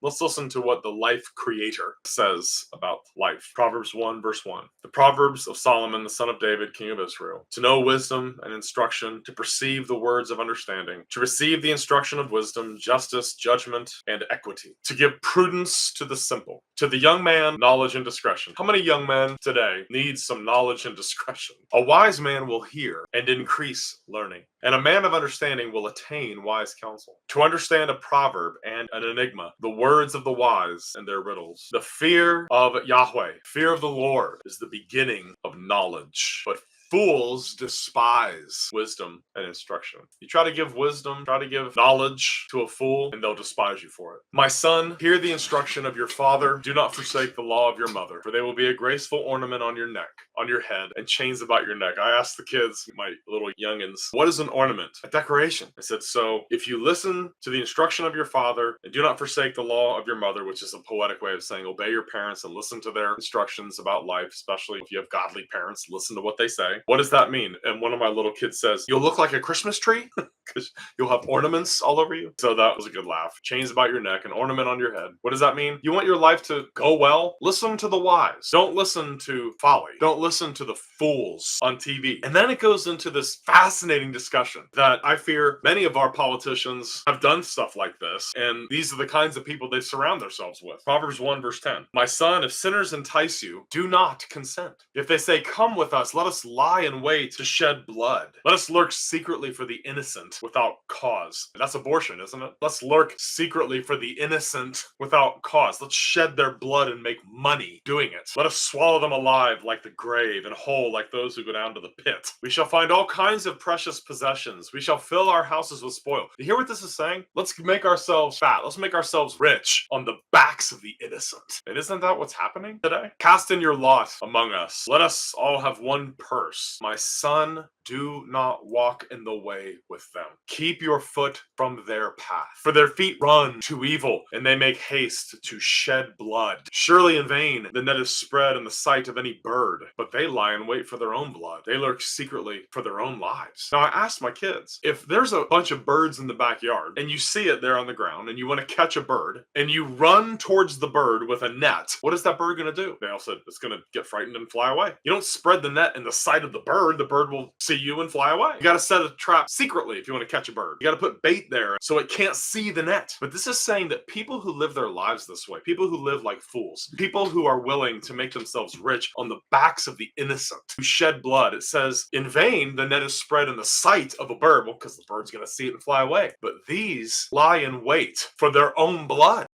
Let's listen to what the life creator says about life. Proverbs 1, verse 1. The Proverbs of Solomon, the son of David, king of Israel. To know wisdom and instruction, to perceive the words of understanding, to receive the instruction of wisdom, justice, judgment, and equity, to give prudence to the simple. To the young man, knowledge and discretion. How many young men today need some knowledge and discretion? A wise man will hear and increase learning, and a man of understanding will attain wise counsel. To understand a proverb and an enigma, the words of the wise and their riddles. The fear of Yahweh, fear of the Lord, is the beginning of knowledge, but fools despise wisdom and instruction. You try to give wisdom, try to give knowledge to a fool, and they'll despise you for it. My son, hear the instruction of your father. Do not forsake the law of your mother, for they will be a graceful ornament on your neck, on your head, and chains about your neck. I asked the kids, my little youngins, what is an ornament? A decoration. I said, so if you listen to the instruction of your father and do not forsake the law of your mother, which is a poetic way of saying obey your parents and listen to their instructions about life, especially if you have godly parents, listen to what they say. What does that mean? And one of my little kids says, you'll look like a Christmas tree because you'll have ornaments all over you. So that was a good laugh. Chains about your neck, an ornament on your head. What does that mean? You want your life to go well? Listen to the wise. Don't listen to folly. Don't listen to the fools on TV. And then it goes into this fascinating discussion that I fear many of our politicians have done stuff like this. And these are the kinds of people they surround themselves with. Proverbs 1 verse 10. My son, if sinners entice you, do not consent. If they say, come with us, let us lie in wait to shed blood. Let us lurk secretly for the innocent without cause. That's abortion, isn't it? Let's lurk secretly for the innocent without cause. Let's shed their blood and make money doing it. Let us swallow them alive like the grave and whole like those who go down to the pit. We shall find all kinds of precious possessions. We shall fill our houses with spoil. You hear what this is saying? Let's make ourselves fat. Let's make ourselves rich on the backs of the innocent. And isn't that what's happening today? Cast in your lot among us. Let us all have one purse. My son, do not walk in the way with them. Keep your foot from their path. For their feet run to evil, and they make haste to shed blood. Surely in vain the net is spread in the sight of any bird, but they lie in wait for their own blood. They lurk secretly for their own lives. Now I asked my kids, if there's a bunch of birds in the backyard, and you see it there on the ground, and you want to catch a bird, and you run towards the bird with a net, what is that bird going to do? They all said, it's going to get frightened and fly away. You don't spread the net in the sight of the bird will see you and fly away. You got to set a trap secretly if you want to catch a bird. You got to put bait there so it can't see the net. But this is saying that people who live their lives this way, people who live like fools, people who are willing to make themselves rich on the backs of the innocent, who shed blood, it says, in vain the net is spread in the sight of a bird. Well, because the bird's going to see it and fly away. But these lie in wait for their own blood.